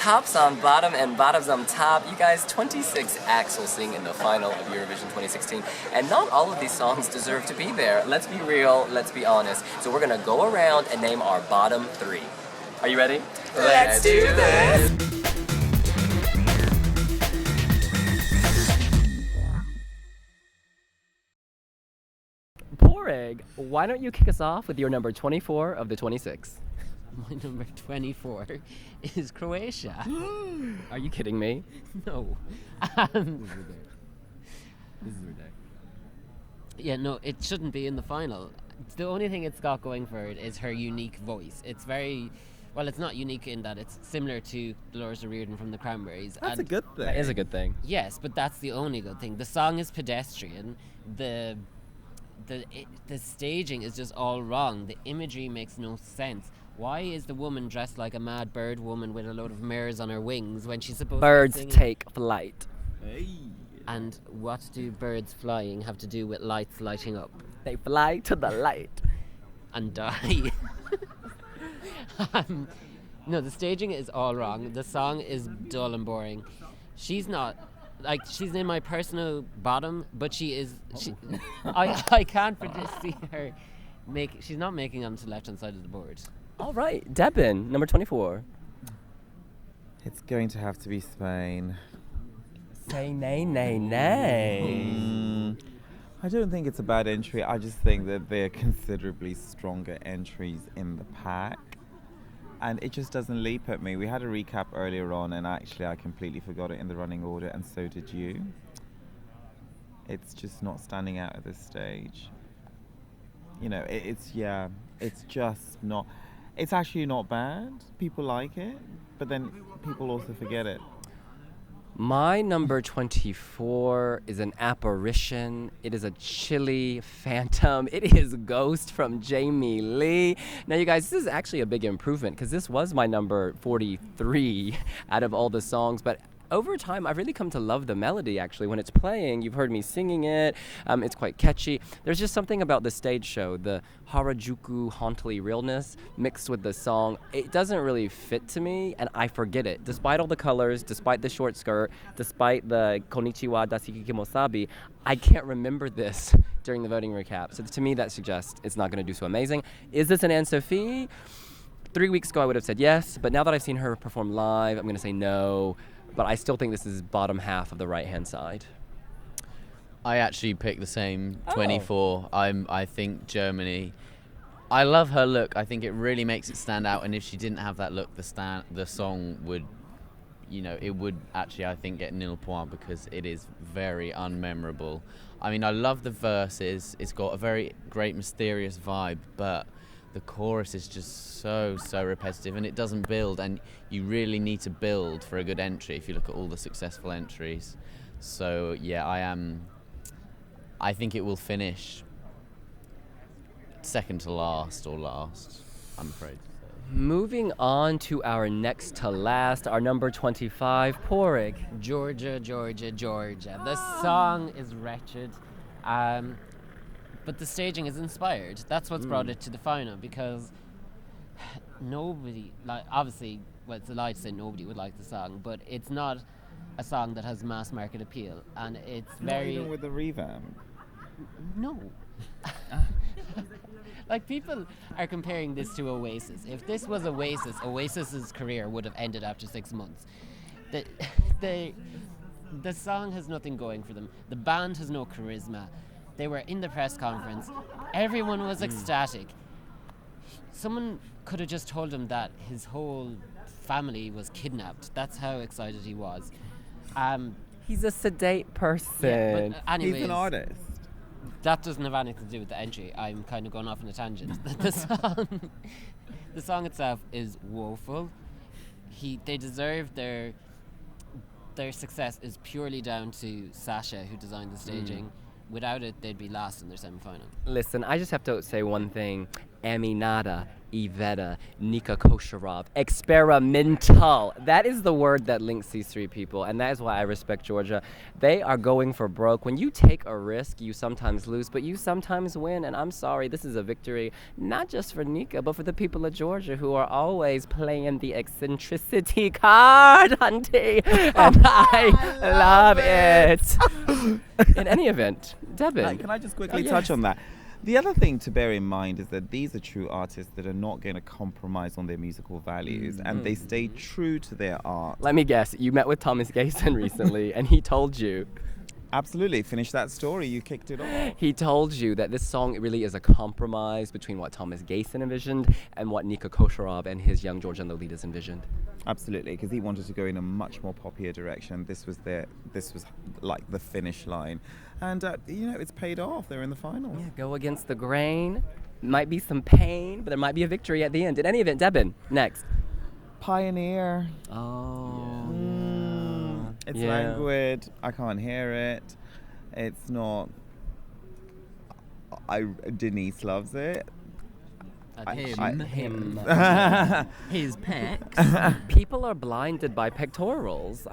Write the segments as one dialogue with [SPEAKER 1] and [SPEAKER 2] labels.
[SPEAKER 1] tops on bottom and bottoms on top. You guys, 26 acts will sing in the final of Eurovision 2016, and not all of these songs deserve to be there. Let's be real, let's be honest. So we're gonna go around and name our bottom three. Are you ready? Let's do this! Poor Egg, why don't you kick us off with your number 24 of the 26?
[SPEAKER 2] My number 24 is Croatia.
[SPEAKER 1] Are you kidding me?
[SPEAKER 2] No.
[SPEAKER 1] This is ridiculous.
[SPEAKER 2] Yeah, no, it shouldn't be in the final. The only thing it's got going for it is her unique voice. It's very... Well, it's not unique in that it's similar to Dolores O'Riordan from the Cranberries.
[SPEAKER 3] That's a good thing.
[SPEAKER 1] That is a good thing.
[SPEAKER 2] Yes, but that's the only good thing. The song is pedestrian. The staging is just all wrong. The imagery makes no sense. Why is the woman dressed like a mad bird woman with a load of mirrors on her wings when she's supposed
[SPEAKER 1] Birds
[SPEAKER 2] to be singing?
[SPEAKER 1] take flight.
[SPEAKER 3] Hey.
[SPEAKER 2] And what do birds flying have to do with lights lighting up?
[SPEAKER 1] They fly to the light.
[SPEAKER 2] And die. No, the staging is all wrong. The song is dull and boring. She's not... Like, she's in my personal bottom, but she is... I can't see her... She's not making onto the left-hand side of the board.
[SPEAKER 1] All right, Debin, number 24.
[SPEAKER 3] It's going to have to be Spain.
[SPEAKER 1] Say nay, nay, nay.
[SPEAKER 3] I don't think it's a bad entry. I just think that they're considerably stronger entries in the pack. And it just doesn't leap at me. We had a recap earlier on, and actually I completely forgot it in the running order, and so did you. It's just not standing out at this stage. You know, it's just not... It's actually not bad. People like it, but then people also forget it.
[SPEAKER 1] My number 24 is an apparition. It is a chilly phantom. It is Ghost from Jamie Lee. Now, you guys, this is actually a big improvement because this was my number 43 out of all the songs, but over time, I've really come to love the melody, actually. When it's playing, you've heard me singing it. It's quite catchy. There's just something about the stage show, the Harajuku hauntly realness mixed with the song. It doesn't really fit to me, and I forget it. Despite all the colors, despite the short skirt, despite the Konnichiwa Dasiki Kimosabi, I can't remember this during the voting recap. So to me, that suggests it's not going to do so amazing. Is this an Anne-Sophie? 3 weeks ago, I would have said yes, but now that I've seen her perform live, I'm going to say no. But I still think this is bottom half of the right-hand side.
[SPEAKER 4] I actually picked the same 24. I think Germany. I love her look. I think it really makes it stand out. And if she didn't have that look, the song would, it would actually, I think, get nil point because it is very unmemorable. I mean, I love the verses. It's got a very great mysterious vibe, but the chorus is just so repetitive, and it doesn't build, and you really need to build for a good entry if you look at all the successful entries. So yeah, I think it will finish second to last or last, I'm afraid to say.
[SPEAKER 1] Moving on to our next to last, our number 25, Porig.
[SPEAKER 2] Georgia, Georgia, Georgia. The song is wretched. But the staging is inspired. That's what's brought it to the final, because nobody, obviously, well, it's a lie to say nobody would like the song, but it's not a song that has mass market appeal, and it's very...
[SPEAKER 3] Not even with the revamp.
[SPEAKER 2] No. People are comparing this to Oasis. If this was Oasis, Oasis's career would have ended after 6 months. The song has nothing going for them. The band has no charisma. They were in the press conference. Everyone was ecstatic. Someone could have just told him that his whole family was kidnapped. That's how excited he was.
[SPEAKER 1] He's a sedate person.
[SPEAKER 2] Yeah, but anyways,
[SPEAKER 3] He's an artist.
[SPEAKER 2] That doesn't have anything to do with the entry. I'm kind of going off on a tangent. The song itself is woeful. They deserve their success is purely down to Sasha, who designed the staging. Without it, they'd be last in their semi-final.
[SPEAKER 1] Listen, I just have to say one thing. Aminata, Iveta, Nika Kosharov. Experimental. That is the word that links these three people, and that is why I respect Georgia. They are going for broke. When you take a risk, you sometimes lose, but you sometimes win, and I'm sorry, this is a victory, not just for Nika, but for the people of Georgia who are always playing the eccentricity card, hunty, and I love it. In any event, Devin.
[SPEAKER 3] Can I just quickly
[SPEAKER 1] yes.
[SPEAKER 3] touch on that? The other thing to bear in mind is that these are true artists that are not going to compromise on their musical values, and they stay true to their art.
[SPEAKER 1] Let me guess, you met with Thomas Gayson recently, and he told you.
[SPEAKER 3] Absolutely. Finish that story. You kicked it off.
[SPEAKER 1] He told you that this song really is a compromise between what Thomas Gayson envisioned and what Nika Kosharov and his young Georgian Lolitas envisioned.
[SPEAKER 3] Absolutely, because he wanted to go in a much more poppier direction. This was like the finish line, and it's paid off. They're in the final.
[SPEAKER 1] Yeah, go against the grain. Might be some pain, but there might be a victory at the end. In any event, Devin, next.
[SPEAKER 3] Pioneer.
[SPEAKER 1] Oh.
[SPEAKER 3] It's
[SPEAKER 1] yeah.
[SPEAKER 3] languid. I can't hear it. It's not. Denise loves it.
[SPEAKER 2] Him. His pecs.
[SPEAKER 1] People are blinded by pectorals.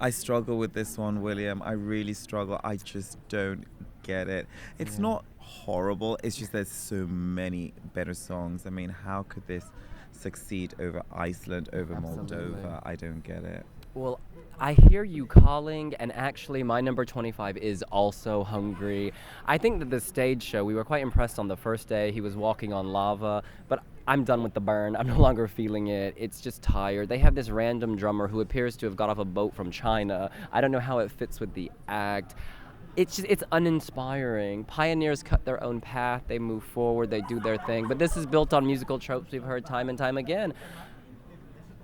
[SPEAKER 3] I struggle with this one, William. I really struggle. I just don't get it. It's not horrible. It's just there's so many better songs. I mean, how could this succeed over Iceland, over Moldova? I don't get it.
[SPEAKER 1] Well, I hear you calling, and actually my number 25 is also Hungry. I think that the stage show, we were quite impressed on the first day. He was walking on lava, but I'm done with the burn. I'm no longer feeling it. It's just tired. They have this random drummer who appears to have got off a boat from China. I don't know how it fits with the act. It's uninspiring. Pioneers cut their own path. They move forward. They do their thing. But this is built on musical tropes we've heard time and time again.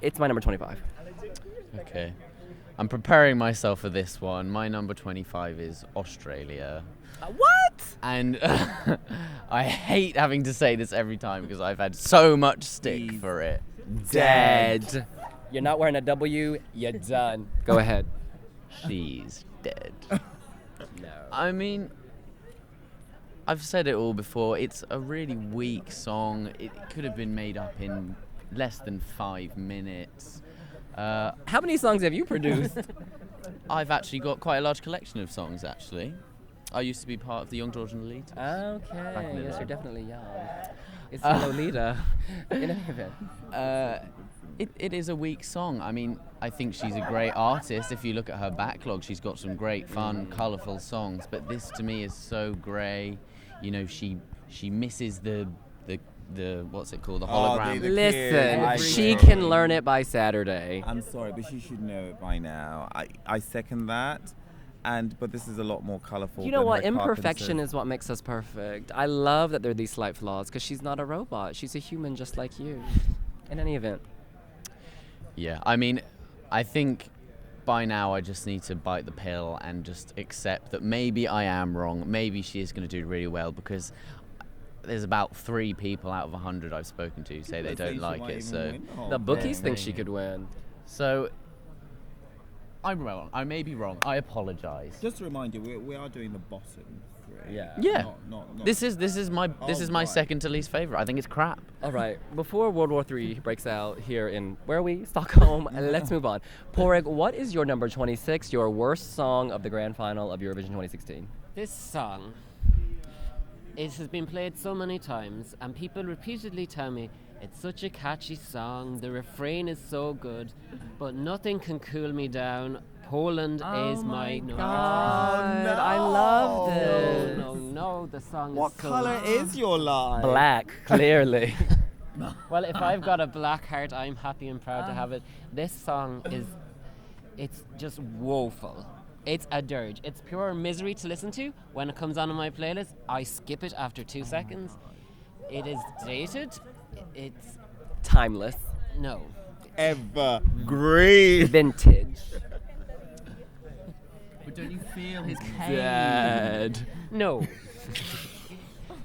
[SPEAKER 1] It's my number 25.
[SPEAKER 4] Okay. I'm preparing myself for this one. My number 25 is Australia.
[SPEAKER 1] What?
[SPEAKER 4] And I hate having to say this every time because I've had so much stick for it.
[SPEAKER 1] Dead. You're not wearing a W, you're done. Go ahead.
[SPEAKER 4] She's dead.
[SPEAKER 1] No.
[SPEAKER 4] I mean, I've said it all before. It's a really weak song. It could have been made up in less than 5 minutes.
[SPEAKER 1] How many songs have you produced?
[SPEAKER 4] I've actually got quite a large collection of songs, actually. I used to be part of the Young Georgian Lolitas.
[SPEAKER 1] Okay,
[SPEAKER 4] in the
[SPEAKER 1] yes,
[SPEAKER 4] day.
[SPEAKER 1] you're definitely young. It's Lolita. In any event.
[SPEAKER 4] It is a weak song. I mean, I think she's a great artist. If you look at her backlog, she's got some great, fun, colourful songs. But this, to me, is so grey. You know, she misses the what's it called? The hologram.
[SPEAKER 1] Listen, she can learn it by Saturday.
[SPEAKER 3] I'm sorry, but she should know it by now. I second that. But this is a lot more colourful.
[SPEAKER 1] You know
[SPEAKER 3] than
[SPEAKER 1] what?
[SPEAKER 3] her
[SPEAKER 1] Imperfection
[SPEAKER 3] Carpenter's.
[SPEAKER 1] is what makes us perfect. I love that there are these slight flaws because she's not a robot. She's a human just like you. In any event.
[SPEAKER 4] Yeah, I mean, I think by now I just need to bite the pill and just accept that maybe I am wrong. Maybe she is going to do really well because there's about 3 people out of 100 I've spoken to say they don't like it. So
[SPEAKER 1] The bookies think she could win.
[SPEAKER 4] So I'm wrong. I may be wrong. I apologize.
[SPEAKER 3] Just to remind you, we are doing the bottom 3.
[SPEAKER 1] Yeah.
[SPEAKER 4] Yeah.
[SPEAKER 3] Not
[SPEAKER 4] This is my
[SPEAKER 3] right.
[SPEAKER 4] second to least favorite. I think it's crap.
[SPEAKER 1] All right. Before World War III breaks out here in, where are we? Stockholm. Let's move on. Porrig, what is your number 26, your worst song of the grand final of Eurovision 2016?
[SPEAKER 2] This song, it has been played so many times, and people repeatedly tell me it's such a catchy song, the refrain is so good, but nothing can cool me down. Poland is my
[SPEAKER 1] God, I love this.
[SPEAKER 2] No, the song
[SPEAKER 3] What
[SPEAKER 2] is so
[SPEAKER 3] colour is your line?
[SPEAKER 1] Black, clearly.
[SPEAKER 2] Well, if I've got a black heart, I'm happy and proud to have it. This song it's just woeful. It's a dirge. It's pure misery to listen to. When it comes on my playlist, I skip it after 2 seconds. It is dated. It's
[SPEAKER 1] Timeless.
[SPEAKER 2] no.
[SPEAKER 3] Evergreen.
[SPEAKER 1] Vintage.
[SPEAKER 4] But don't you feel his
[SPEAKER 1] Dead.
[SPEAKER 2] No.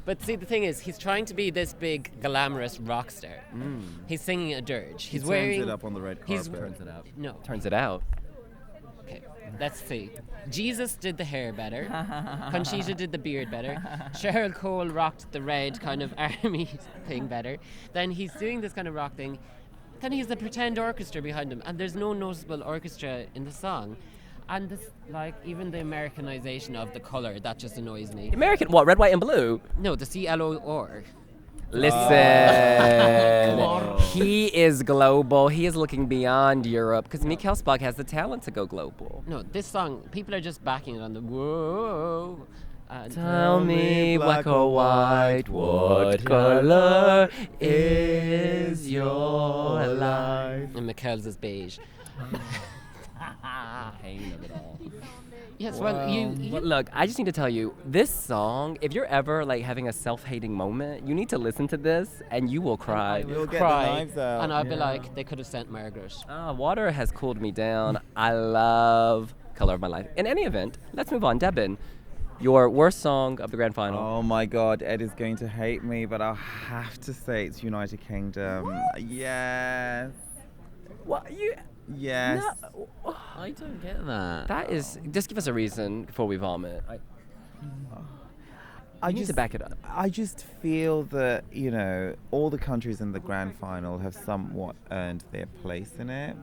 [SPEAKER 2] But see, the thing is, he's trying to be this big, glamorous rock star. He's singing a dirge. He's
[SPEAKER 3] Turns
[SPEAKER 2] wearing
[SPEAKER 3] it up on the red
[SPEAKER 2] he's-
[SPEAKER 3] carpet.
[SPEAKER 1] Turns it out.
[SPEAKER 2] no.
[SPEAKER 1] Turns it out.
[SPEAKER 2] Okay, let's see. Jesus did the hair better. Conchita did the beard better. Cheryl Cole rocked the red kind of army thing better. Then he's doing this kind of rock thing. Then he has the pretend orchestra behind him, and there's no noticeable orchestra in the song. And this, like, even the Americanization of the color, that just annoys me.
[SPEAKER 1] American, what, red, white, and blue?
[SPEAKER 2] No, the CLOR.
[SPEAKER 1] Listen, he is global. He is looking beyond Europe because Mikael Spog has the talent to go global.
[SPEAKER 2] No, this song, people are just backing it on the whoa.
[SPEAKER 1] Tell me, black or white, what color is your life?
[SPEAKER 2] And Mikael's is beige.
[SPEAKER 1] Pain of it all.
[SPEAKER 2] Yes, well, you
[SPEAKER 1] Well, look, I just need to tell you, this song, if you're ever like having a self-hating moment, you need to listen to this and you will cry.
[SPEAKER 3] You'll get the
[SPEAKER 2] cry,
[SPEAKER 3] knives out.
[SPEAKER 2] and I'll be like, they could have sent Margaret.
[SPEAKER 1] Water has cooled me down. I love Color of My Life. In any event, let's move on. Debin, your worst song of the grand final.
[SPEAKER 3] Oh my God, Ed is going to hate me, but I'll have to say it's United Kingdom.
[SPEAKER 1] What?
[SPEAKER 3] Yes.
[SPEAKER 1] What? You...
[SPEAKER 3] Yes.
[SPEAKER 1] No.
[SPEAKER 4] I don't get that.
[SPEAKER 1] That is... Just give us a reason before we vomit. I need to back it up.
[SPEAKER 3] I just feel that, you know, all the countries in the grand final have somewhat earned their place in it.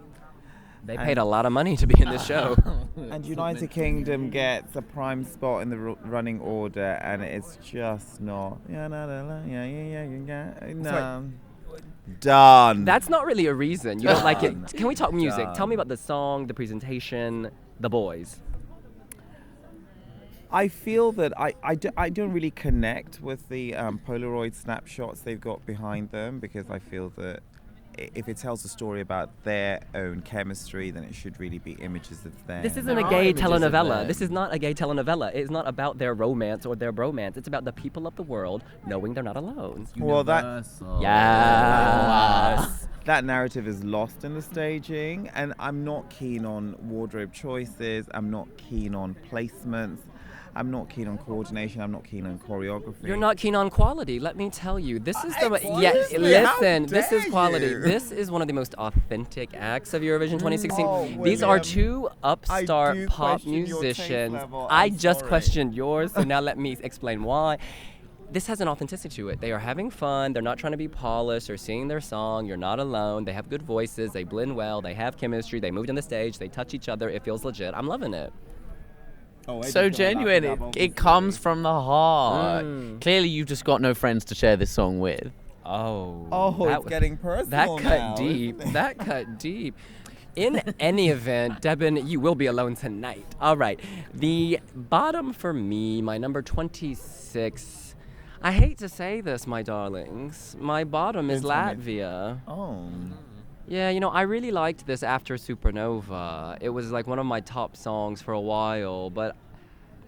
[SPEAKER 1] They paid a lot of money to be in this show.
[SPEAKER 3] And United Kingdom gets a prime spot in the running order, and it's just not. No. Done.
[SPEAKER 1] That's not really a reason. You don't like it. Can we talk music?
[SPEAKER 3] Done.
[SPEAKER 1] Tell me about the song, the presentation, the boys.
[SPEAKER 3] I feel that I don't really connect with the Polaroid snapshots they've got behind them, because I feel that if it tells a story about their own chemistry, then it should really be images of them.
[SPEAKER 1] This isn't
[SPEAKER 4] There
[SPEAKER 1] a
[SPEAKER 4] are
[SPEAKER 1] gay
[SPEAKER 4] images of
[SPEAKER 1] telenovela.
[SPEAKER 4] them.
[SPEAKER 1] This is not a gay telenovela. It's not about their romance or their bromance. It's about the people of the world knowing they're not alone.
[SPEAKER 3] Well, that
[SPEAKER 1] Yes.
[SPEAKER 3] that narrative is lost in the staging, and I'm not keen on wardrobe choices. I'm not keen on placements. I'm not keen on coordination. I'm not keen on choreography.
[SPEAKER 1] You're not keen on quality. Let me tell you, this is the
[SPEAKER 3] Excuse
[SPEAKER 1] yeah.
[SPEAKER 3] me,
[SPEAKER 1] Listen,
[SPEAKER 3] how
[SPEAKER 1] this is
[SPEAKER 3] dare
[SPEAKER 1] quality.
[SPEAKER 3] you?
[SPEAKER 1] This is one of the most authentic acts of Eurovision 2016.
[SPEAKER 3] Oh,
[SPEAKER 1] These are
[SPEAKER 3] William,
[SPEAKER 1] two upstart
[SPEAKER 3] do
[SPEAKER 1] pop
[SPEAKER 3] question your taste
[SPEAKER 1] musicians.
[SPEAKER 3] level.
[SPEAKER 1] I
[SPEAKER 3] I'm
[SPEAKER 1] just
[SPEAKER 3] sorry.
[SPEAKER 1] questioned yours, so now let me explain why. This has an authenticity to it. They are having fun. They're not trying to be polished or singing their song. You're not alone. They have good voices. They blend well. They have chemistry. They moved on the stage. They touch each other. It feels legit. I'm loving it.
[SPEAKER 4] So genuine. It comes from the heart. Clearly, you've just got no friends to share this song with.
[SPEAKER 3] Oh,
[SPEAKER 1] that
[SPEAKER 3] it's getting personal
[SPEAKER 1] That
[SPEAKER 3] now,
[SPEAKER 1] cut deep.
[SPEAKER 3] isn't it?
[SPEAKER 1] That cut deep. In any event, Debin, you will be alone tonight. All right. The bottom for me, my number 26. I hate to say this, my darlings. My bottom is Latvia.
[SPEAKER 3] Oh.
[SPEAKER 1] Yeah, you know, I really liked this after Supernova. It was like one of my top songs for a while, but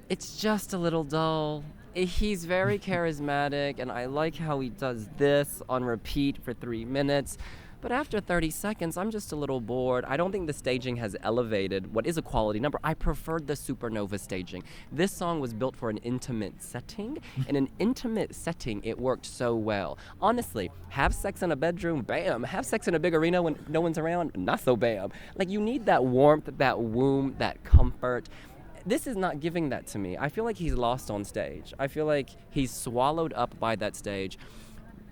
[SPEAKER 1] it's just a little dull. He's very charismatic, and I like how he does this on repeat for 3 minutes. But after 30 seconds, I'm just a little bored. I don't think the staging has elevated what is a quality number. I preferred the Supernova staging. This song was built for an intimate setting. In an intimate setting, it worked so well. Honestly, have sex in a bedroom, bam. Have sex in a big arena when no one's around, not so bam. Like, you need that warmth, that womb, that comfort. This is not giving that to me. I feel like he's lost on stage. I feel like he's swallowed up by that stage.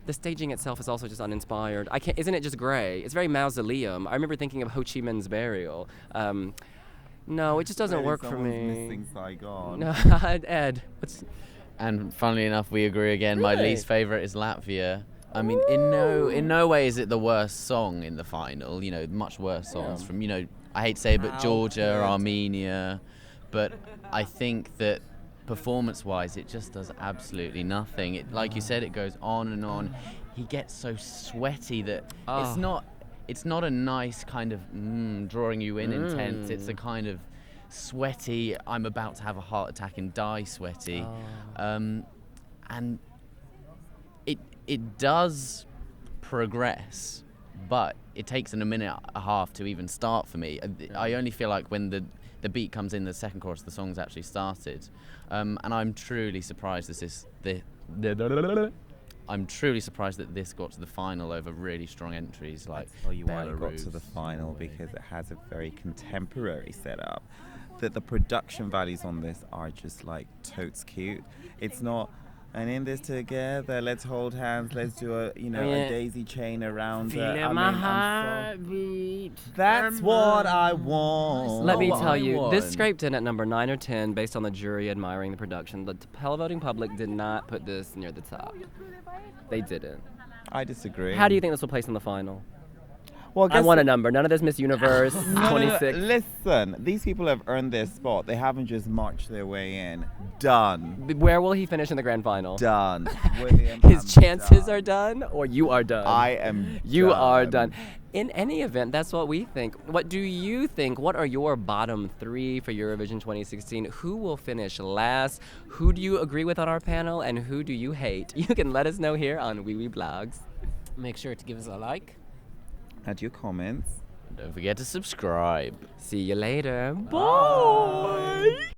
[SPEAKER 1] The staging itself is also just uninspired. Isn't it just gray? It's very mausoleum. I remember thinking of Ho Chi Minh's burial. No, it just doesn't work for me.
[SPEAKER 3] Missing Saigon.
[SPEAKER 1] No, Ed.
[SPEAKER 4] And funnily enough, we agree again. My
[SPEAKER 1] Really?
[SPEAKER 4] least favorite is Latvia. I mean, in no way is it the worst song in the final. You know, much worse songs from, you know, I hate to say it, but
[SPEAKER 3] How
[SPEAKER 4] Georgia,
[SPEAKER 3] could-
[SPEAKER 4] Armenia. But I think that performance-wise, it just does absolutely nothing. It, like you said, it goes on and on. He gets so sweaty that it's not a nice kind of drawing you in intense. It's a kind of sweaty, I'm about to have a heart attack and die sweaty. And it does progress, but it takes a minute and a half to even start for me. I only feel like when the beat comes in the second chorus, the song's actually started. And I'm truly surprised this is I'm truly surprised that this got to the final over really strong entries like
[SPEAKER 3] Tell you why it got
[SPEAKER 4] Belarus.
[SPEAKER 3] to the final, because it has a very contemporary setup. That the production values on this are just like totes cute. It's not, and in this together, let's hold hands, let's do a a daisy chain around her. I mean,
[SPEAKER 2] heartbeat.
[SPEAKER 3] that's what I want.
[SPEAKER 1] Let me
[SPEAKER 4] what
[SPEAKER 1] tell
[SPEAKER 4] I
[SPEAKER 1] you, this
[SPEAKER 4] want.
[SPEAKER 1] scraped in at number 9 or 10 based on the jury admiring the production. The televoting public did not put this near the top. They didn't.
[SPEAKER 3] I disagree.
[SPEAKER 1] How do you think this will place in the final?
[SPEAKER 3] Well,
[SPEAKER 1] I want a number. None of this Miss Universe 26.
[SPEAKER 3] Listen, these people have earned their spot. They haven't just marched their way in. Done.
[SPEAKER 1] Where will he finish in the grand final?
[SPEAKER 3] Done. William,
[SPEAKER 1] His
[SPEAKER 3] I'm
[SPEAKER 1] chances
[SPEAKER 3] done.
[SPEAKER 1] are done, or you are done.
[SPEAKER 3] I am.
[SPEAKER 1] You are done. In any event, that's what we think. What do you think? What are your bottom 3 for Eurovision 2016? Who will finish last? Who do you agree with on our panel, and who do you hate? You can let us know here on wiwibloggs.
[SPEAKER 2] Make sure to give us a like.
[SPEAKER 3] Add your comments.
[SPEAKER 4] Don't forget to subscribe.
[SPEAKER 1] See you later. Bye.